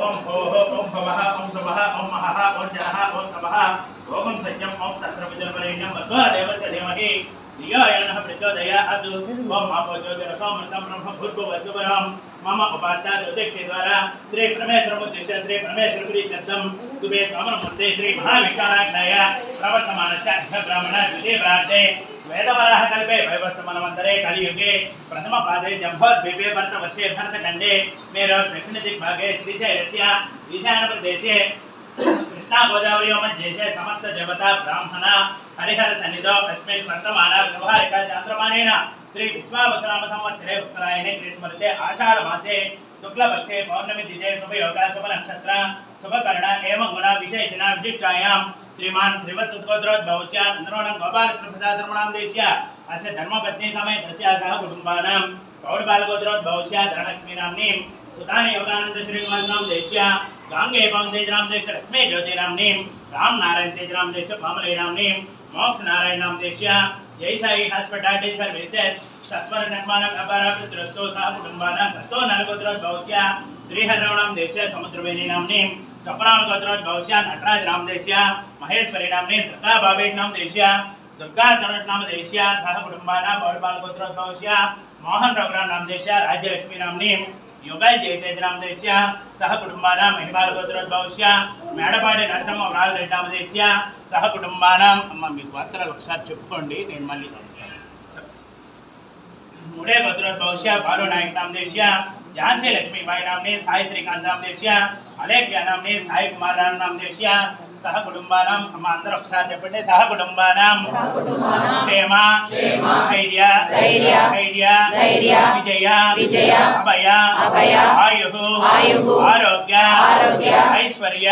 ओम भोः ओम भवः ओम स्वः ओम महः ओम जनः ओम तपः ओम सत्यं ओम तत्सर्वजन्मरेण्यं भगवा देवस्य धीमहि धियो यो नः प्रचोदयात् ओम आपो ज्योतिरसोमृतं ब्रह्म भूर्भुवस्सुवरं मम उपाध्यायोदीक्षे द्वारा श्री परमेश्वरमुद्दिश्य श्री परमेश्वर श्री शब्दं सुबे सामनमूर्ते श्री महाविष्णाराज्ञाय प्रवर्तमानस्य ब्राह्मण द्वितीय प्रार्थे वेदवराह कल्पे वैवस्वमनवन्तरे कलियुगे प्रथम पादे जम्बोद्वीपे भरतवर्षे भरतखण्डे मेरौ दक्षिण दिग्भागे श्रीशैलस्य ईशानप्रदेशे कृष्णा गोदावरी मध्यदेशे समस्त देवता ब्राह्मण हरिहर सन्निधौ अस्मिन् वर्तमान व्यवहारिक चान्द्रमानेन श्री विश्वावसुनाम संवत्सरे उत्तरायणे ग्रीष्मऋते आषाढ़ मासे शुक्लपक्षे पौर्णमी तिथे शुभयोग शुभ नक्षत्र शुभकर्ण एवं गुण विशेषण विशिष्टायां श्रीमान श्रीवत्सगोत्रोद्भवस्य नन्दनवनं गोपालकृष्णप्रसादरमणां देश्य अस्य धर्मपत्नी समेतस्य सह कुटुम्बानां पौडबालगोत्रोद्भवस्य धनलक्ष्मीनाम्नीं सुतानि योगानन्द श्रीनिवासनां देश्य गांगे पांसेजनां देश्य लक्ष्मी ज्योतिनाम्नीं रामनारायण तेजनां देश्य पामलेनाम्नीं मोक्ष नारायणां देश्य जय साई हॉस्पिटैलिटी सर्विसेज सत्वर निर्माण व्यापार पितृस्तो सह कुटुम्बानां कस्तो नलगोत्रोद्भवस्य श्रीहरवणां देश्य समुद्रवेणीनाम्नीं स्वप्नालगोत्रोद्भवस्य नटराजनां देश्य महेश्वरीनाम्नीं त्रताभावेनां देश्य दुर्गा तनुष्नाम देश्य सह कुटुम्बानां पौडबालगोत्रोद्भवस्य मोहन रघुराम देश्य राज्यलक्ष्मीनाम्नीं योगाय जयतेजनां देश्य सह कुटुम्बानां महिमालगोत्रोद्भवस्य మేడపాడి నరసమ్మ రాజరెడ్డి దేశ్య సహ కుటుంబానాం అమ్మ మీకు వార్తలు ఒకసారి చెప్పుకోండి నేను మళ్ళీ मुड़े गोत्रोद्भवस्य बालू नायक नाम देश्य झांसी लक्ष्मीबाई नामने साई श्रीकांत नाम देश्य अलेख्या नामने साई कुमार नाम देश्य सह कुटुंबानां अम्म अंदर ఒకసారి చెప్పండి सह कुटुंबानां क्षेम धैर्य विजय अभय आयुः आरोग्य ऐश्वर्य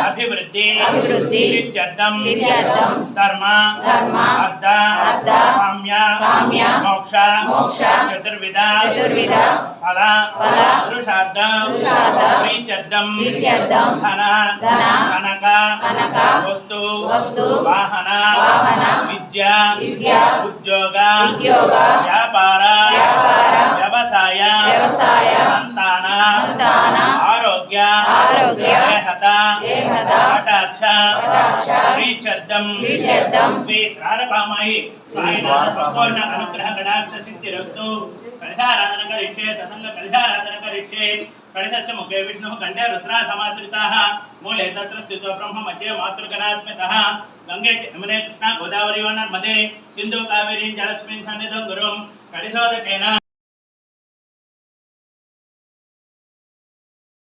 अभिवृद्धि सिद्ध्यर्थं धर्म अर्थ काम्य मोक्ष चतुर्विध फल पुरुषार्थ प्रीत्यर्थं धन कनक वस्तु वाहन विद्या उद्योग व्यापार व्यवसाय संतान आरोग्य कटाक्ष प्रीत्यर्थं श्री राधकामायि साईनाथ संपूर्ण अनुग्रह कटाक्ष सिद्धिरस्तु कलशाराधन करिष्ये सतंग कलशाराधन करिष्ये कलशस्य मुखे विष्णुः कंठे रुद्रा समाश्रिताः मूले तत्र स्थितो ब्रह्म मध्ये मातृगणास्मितः गंगे यमुने कृष्णा गोदावरी व नर्मदे सिन्धु कावेरी जलस्मिन् सन्निधं गुरुं कलिशोदकेन